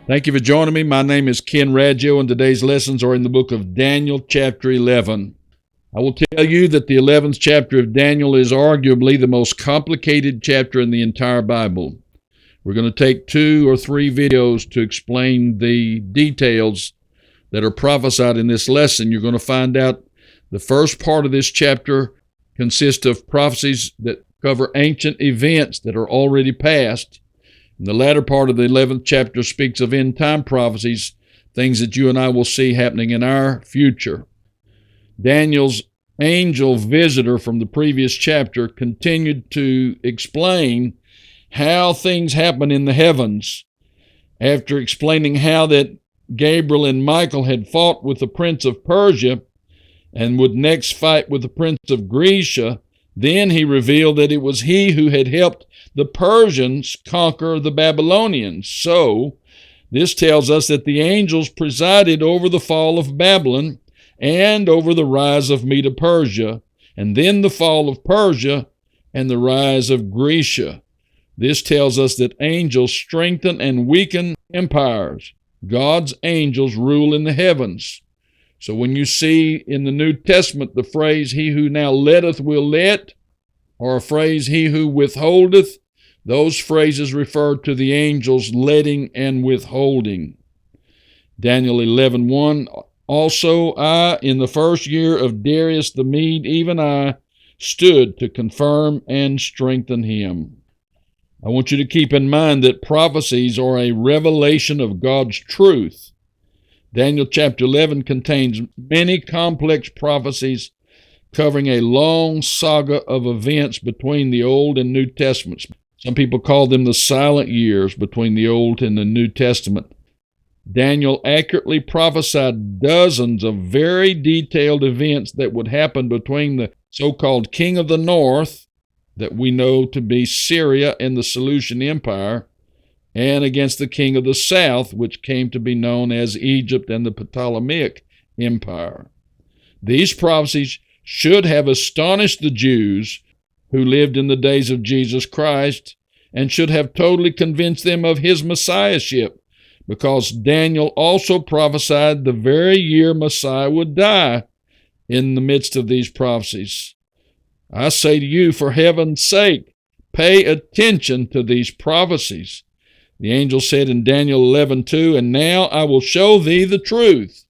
Thank you for joining me. My name is Ken Raggio, and today's lessons are in the book of Daniel, chapter 11. I will tell you that the 11th chapter of Daniel is arguably the most complicated chapter in the entire Bible. We're going to take 2 or 3 videos to explain the details that are prophesied in this lesson. You're going to find out the first part of this chapter consists of prophecies that cover ancient events that are already past. And the latter part of the 11th chapter speaks of end-time prophecies, things that you and I will see happening in our future. Daniel's angel visitor from the previous chapter continued to explain how things happen in the heavens. After explaining how that Gabriel and Michael had fought with the prince of Persia and would next fight with the prince of Grecia, then he revealed that it was he who had helped the Persians conquer the Babylonians. So, this tells us that the angels presided over the fall of Babylon and over the rise of Medo-Persia, and then the fall of Persia and the rise of Grecia. This tells us that angels strengthen and weaken empires. God's angels rule in the heavens. So when you see in the New Testament the phrase, "He who now letteth will let," or a phrase, "He who withholdeth," those phrases refer to the angels letting and withholding. Daniel 11:1, "Also I, in the first year of Darius the Mede, even I, stood to confirm and strengthen him." I want you to keep in mind that prophecies are a revelation of God's truth. Daniel chapter 11 contains many complex prophecies covering a long saga of events between the Old and New Testaments. Some people call them the silent years between the Old and the New Testament. Daniel accurately prophesied dozens of very detailed events that would happen between the so-called King of the North, that we know to be Syria and the Seleucid Empire, and against the King of the South, which came to be known as Egypt and the Ptolemaic Empire. These prophecies should have astonished the Jews who lived in the days of Jesus Christ, and should have totally convinced them of his messiahship, because Daniel also prophesied the very year Messiah would die in the midst of these prophecies. I say to you, for heaven's sake, pay attention to these prophecies. The angel said in Daniel 11:2, "And now I will show thee the truth."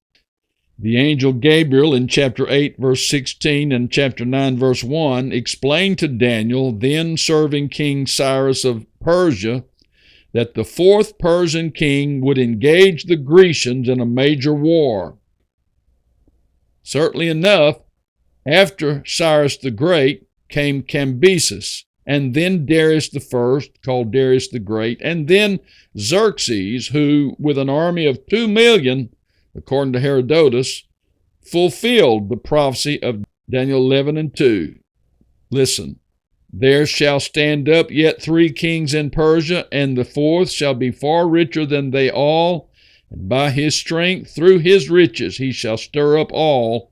The angel Gabriel in chapter 8, verse 16, and chapter 9, verse 1, explained to Daniel, then serving King Cyrus of Persia, that the 4th Persian king would engage the Grecians in a major war. Certainly enough, after Cyrus the Great came Cambyses, and then Darius the First, called Darius the Great, and then Xerxes, who, with an army of 2 million, according to Herodotus, fulfilled the prophecy of Daniel 11:2. Listen, "There shall stand up yet 3 kings in Persia, and the 4th shall be far richer than they all, and by his strength, through his riches, he shall stir up all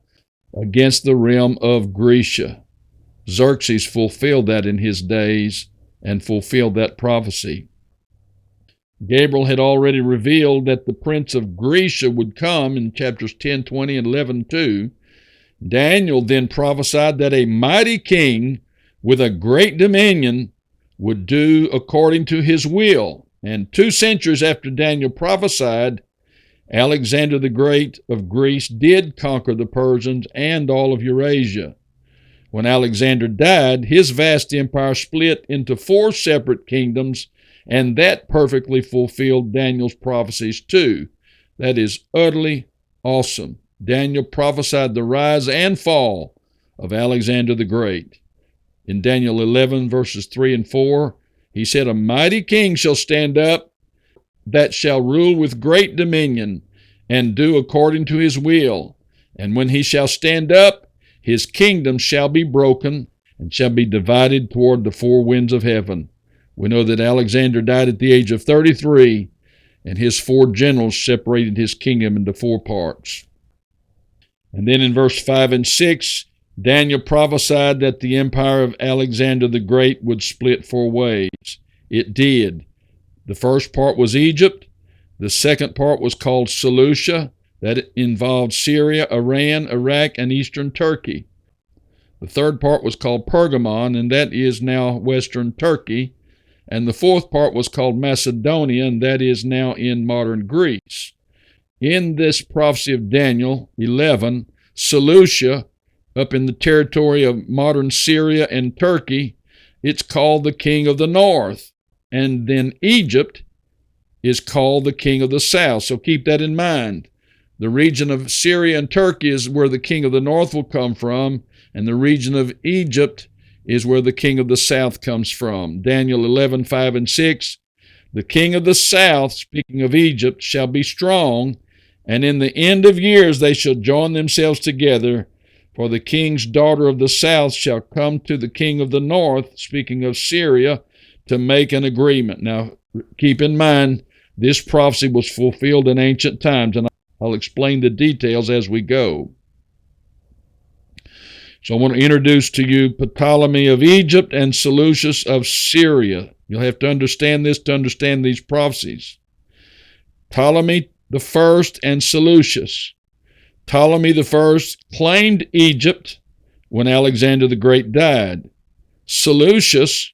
against the realm of Grecia." Xerxes fulfilled that in his days and fulfilled that prophecy. Gabriel had already revealed that the prince of Grecia would come in chapters 10, 20, and 11:2. Daniel then prophesied that a mighty king with a great dominion would do according to his will. And 2 centuries after Daniel prophesied, Alexander the Great of Greece did conquer the Persians and all of Eurasia. When Alexander died, his vast empire split into 4 separate kingdoms, and that perfectly fulfilled Daniel's prophecies too. That is utterly awesome. Daniel prophesied the rise and fall of Alexander the Great. In Daniel 11, verses 3 and 4, he said, "A mighty king shall stand up that shall rule with great dominion and do according to his will. And when he shall stand up, his kingdom shall be broken and shall be divided toward the 4 winds of heaven." We know that Alexander died at the age of 33, and his 4 generals separated his kingdom into 4 parts. And then in verse 5 and 6, Daniel prophesied that the empire of Alexander the Great would split 4 ways. It did. The first part was Egypt, The second part was called Seleucia. That involved Syria, Iran, Iraq, and eastern Turkey. The third part was called Pergamon, and that is now western Turkey. And the fourth part was called Macedonia, and that is now in modern Greece. In this prophecy of Daniel 11, Seleucia, up in the territory of modern Syria and Turkey, it's called the king of the north. And then Egypt is called the king of the south. So keep that in mind. The region of Syria and Turkey is where the king of the north will come from, and the region of Egypt is where the king of the south comes from. Daniel 11, 5 and 6, the king of the south, speaking of Egypt, shall be strong, and in the end of years they shall join themselves together, for the king's daughter of the south shall come to the king of the north, speaking of Syria, to make an agreement. Now, keep in mind, this prophecy was fulfilled in ancient times, and I'll explain the details as we go. So I want to introduce to you Ptolemy of Egypt and Seleucus of Syria. You'll have to understand this to understand these prophecies. Ptolemy the first and Seleucus. Ptolemy the first claimed Egypt when Alexander the Great died. Seleucus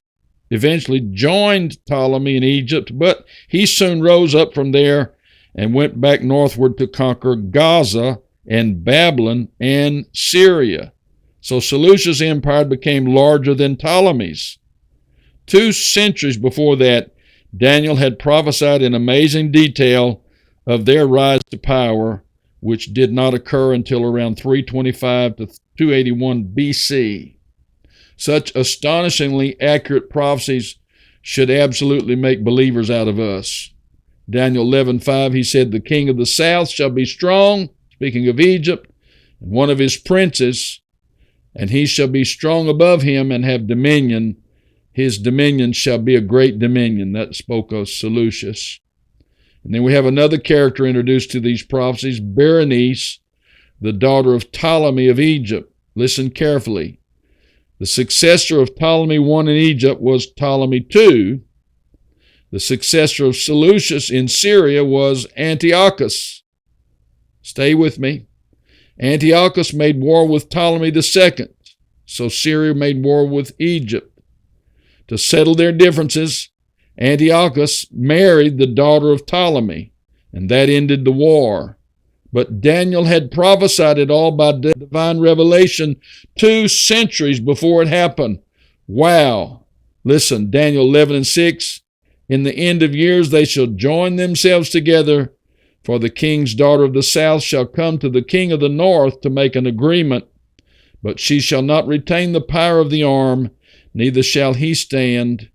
eventually joined Ptolemy in Egypt, but he soon rose up from there and went back northward to conquer Gaza and Babylon and Syria. So Seleucus' empire became larger than Ptolemy's. 2 centuries before that, Daniel had prophesied in amazing detail of their rise to power, which did not occur until around 325 to 281 BC. Such astonishingly accurate prophecies should absolutely make believers out of us. Daniel 11:5, he said, the king of the south shall be strong, speaking of Egypt, and one of his princes, and he shall be strong above him and have dominion. His dominion shall be a great dominion. That spoke of Seleucus. And then we have another character introduced to these prophecies, Berenice, the daughter of Ptolemy of Egypt. Listen carefully. The successor of Ptolemy I in Egypt was Ptolemy II. The successor of Seleucus in Syria was Antiochus. Stay with me. Antiochus made war with Ptolemy II, so Syria made war with Egypt. To settle their differences, Antiochus married the daughter of Ptolemy, and that ended the war. But Daniel had prophesied it all by divine revelation 2 centuries before it happened. Wow. Listen, Daniel 11:6, in the end of years they shall join themselves together, for the king's daughter of the south shall come to the king of the north to make an agreement, but she shall not retain the power of the arm, neither shall he stand,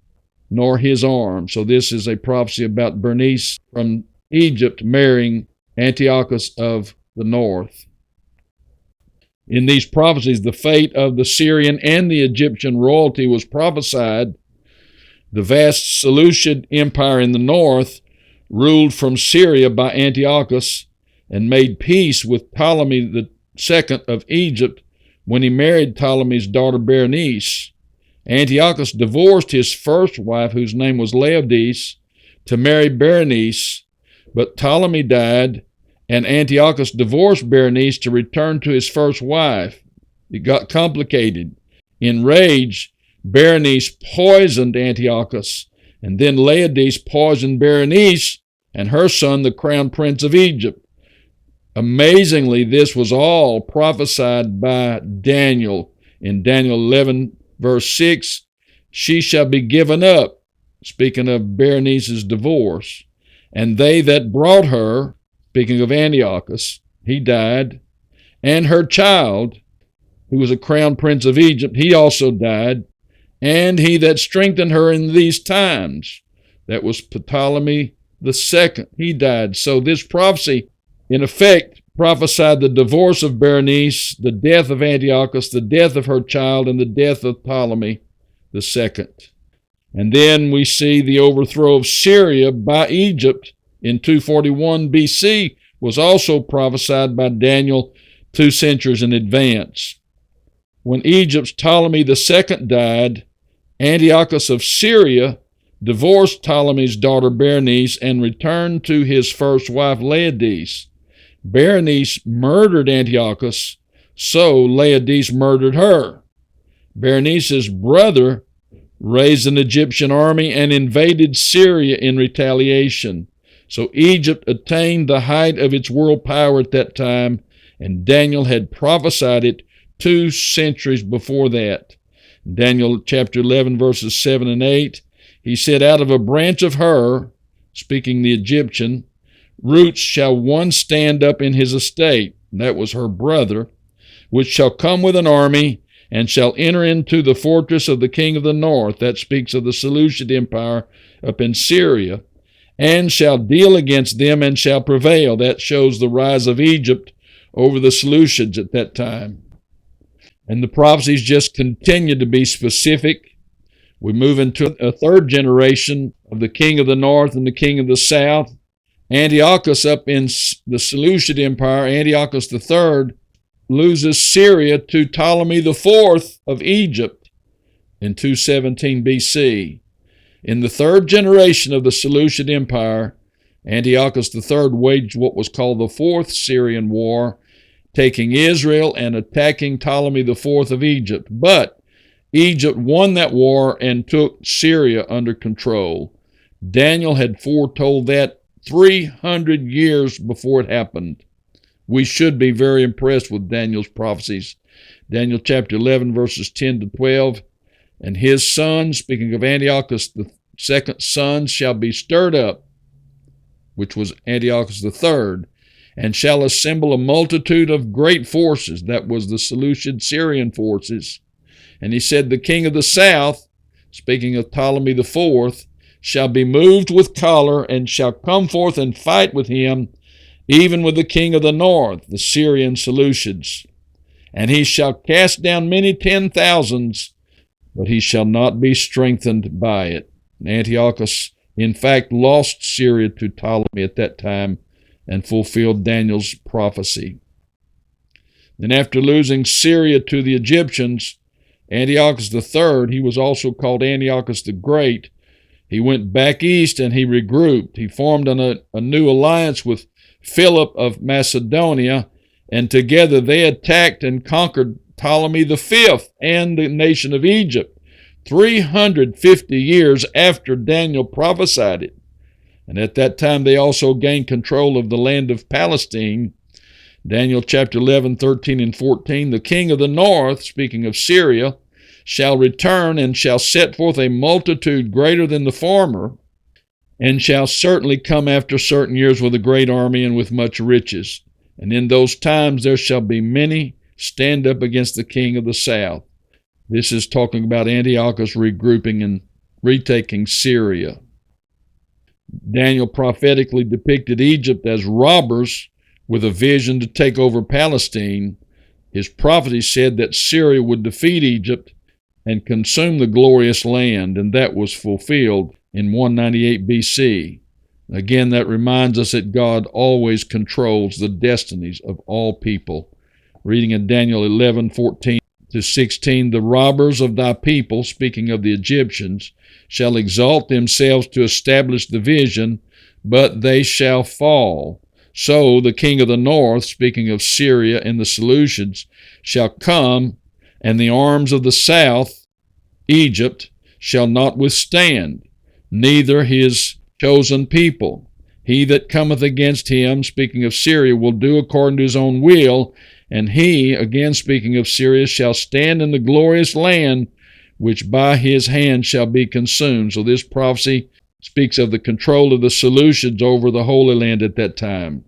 nor his arm. So this is a prophecy about Bernice from Egypt marrying Antiochus of the north. In these prophecies, the fate of the Syrian and the Egyptian royalty was prophesied. The vast Seleucid empire in the north, ruled from Syria by Antiochus, and made peace with Ptolemy II of Egypt when he married Ptolemy's daughter Berenice. Antiochus divorced his first wife, whose name was Laodice, to marry Berenice, but Ptolemy died, and Antiochus divorced Berenice to return to his first wife. It got complicated. Enraged, Berenice poisoned Antiochus, and then Laodice poisoned Berenice and her son, the crown prince of Egypt. Amazingly, this was all prophesied by Daniel. In Daniel 11, verse 6, she shall be given up, speaking of Berenice's divorce, and they that brought her, speaking of Antiochus, he died, and her child, who was a crown prince of Egypt, he also died, and he that strengthened her in these times, that was Ptolemy II, he died. So this prophecy, in effect, prophesied the divorce of Berenice, the death of Antiochus, the death of her child, and the death of Ptolemy II. And then we see the overthrow of Syria by Egypt in 241 BC was also prophesied by Daniel 2 centuries in advance. When Egypt's Ptolemy II died, Antiochus of Syria divorced Ptolemy's daughter Berenice, and returned to his first wife Laodice. Berenice murdered Antiochus, so Laodice murdered her. Berenice's brother raised an Egyptian army and invaded Syria in retaliation. So Egypt attained the height of its world power at that time, and Daniel had prophesied it 2 centuries before that. Daniel chapter 11, verses 7 and 8, he said, "Out of a branch of her," speaking the Egyptian, "roots shall one stand up in his estate," that was her brother, "which shall come with an army, and shall enter into the fortress of the king of the north," that speaks of the Seleucid Empire up in Syria, "and shall deal against them and shall prevail." That shows the rise of Egypt over the Seleucids at that time. And the prophecies just continue to be specific. We move into a third generation of the king of the north and the king of the south. Antiochus up in the Seleucid Empire, Antiochus III, loses Syria to Ptolemy IV of Egypt in 217 BC. In the third generation of the Seleucid Empire, Antiochus III waged what was called the Fourth Syrian War, taking Israel and attacking Ptolemy IV of Egypt. But Egypt won that war and took Syria under control. Daniel had foretold that 300 years before it happened. We should be very impressed with Daniel's prophecies. Daniel chapter 11, verses 10 to 12, "And his sons," speaking of Antiochus the second sons, "shall be stirred up," which was Antiochus the third, "and shall assemble a multitude of great forces," that was the Seleucid Syrian forces. And he said, "The king of the south," speaking of Ptolemy IV, "shall be moved with choler, and shall come forth and fight with him, even with the king of the north," the Syrian Seleucids. "And he shall cast down many 10,000s, but he shall not be strengthened by it." Antiochus, in fact, lost Syria to Ptolemy at that time and fulfilled Daniel's prophecy. Then after losing Syria to the Egyptians, Antiochus III, he was also called Antiochus the Great, he went back east and he regrouped. He formed a new alliance with Philip of Macedonia, and together they attacked and conquered Ptolemy V and the nation of Egypt 350 years after Daniel prophesied it. And at that time they also gained control of the land of Palestine. Daniel chapter 11, 13, and 14, "The king of the north," speaking of Syria, "shall return and shall set forth a multitude greater than the former, and shall certainly come after certain years with a great army and with much riches. And in those times there shall be many stand up against the king of the south." This is talking about Antiochus regrouping and retaking Syria. Daniel prophetically depicted Egypt as robbers with a vision to take over Palestine. His prophecy said that Syria would defeat Egypt and consume the glorious land, and that was fulfilled in 198 BC. Again, that reminds us that God always controls the destinies of all people. Reading in Daniel 11, 14 to 16, "The robbers of thy people," speaking of the Egyptians, "shall exalt themselves to establish the vision, but they shall fall. So the king of the north," speaking of Syria and the Seleucids, "shall come, and the arms of the south," Egypt, "shall not withstand, neither his chosen people. He that cometh against him," speaking of Syria, "will do according to his own will, and he," again speaking of Syria, "shall stand in the glorious land, which by his hand shall be consumed." So this prophecy speaks of the control of the Seleucids over the Holy Land at that time.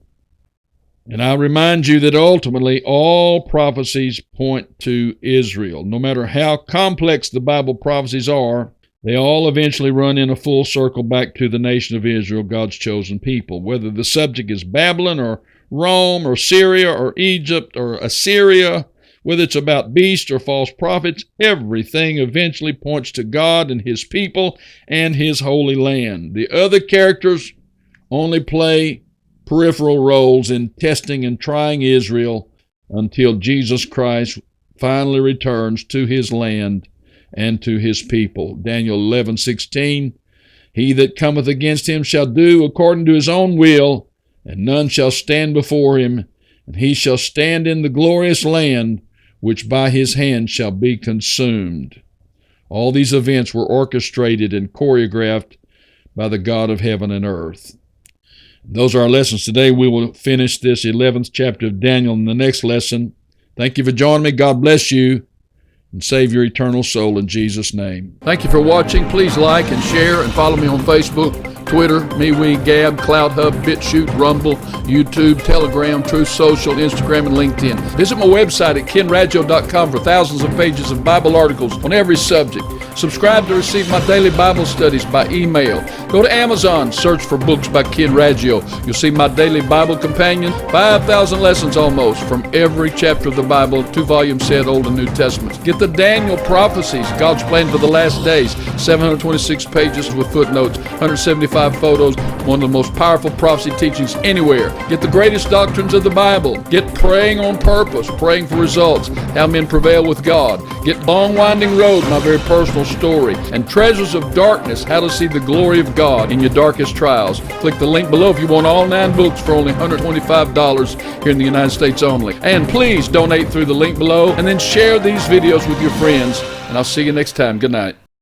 And I remind you that ultimately all prophecies point to Israel. No matter how complex the Bible prophecies are, they all eventually run in a full circle back to the nation of Israel, God's chosen people. Whether the subject is Babylon or Rome or Syria or Egypt or Assyria, whether it's about beasts or false prophets, everything eventually points to God and his people and his holy land. The other characters only play peripheral roles in testing and trying Israel until Jesus Christ finally returns to his land and to his people. Daniel 11:16, He that cometh against him shall do according to his own will, and none shall stand before him, and he shall stand in the glorious land, which by his hand shall be consumed. All these events were orchestrated and choreographed by the God of heaven and earth. Those are our lessons today. We will finish this 11th chapter of Daniel in the next lesson. Thank you for joining me. God bless you and save your eternal soul in Jesus' name. Thank you for watching. Please like and share and follow me on Facebook, Twitter, MeWe, Gab, CloudHub, BitChute, Rumble, YouTube, Telegram, Truth Social, Instagram, and LinkedIn. Visit my website at KenRaggio.com for thousands of pages of Bible articles on every subject. Subscribe to receive my daily Bible studies by email. Go to Amazon, search for books by Ken Raggio. You'll see my daily Bible companion, 5,000 lessons almost from every chapter of the Bible, 2-volume set, Old and New Testaments. Get the Daniel Prophecies, God's plan for the last days, 726 pages with footnotes, 175 photos, one of the most powerful prophecy teachings anywhere. Get the greatest doctrines of the Bible. Get Praying on Purpose, Praying for Results, How Men Prevail with God. Get Long Winding Road, my very personal story, and Treasures of Darkness, How to See the Glory of God in Your Darkest Trials. Click the link below if you want all 9 books for only $125 here in the United States only. And please donate through the link below, and then share these videos with your friends, and I'll see you next time. Good night.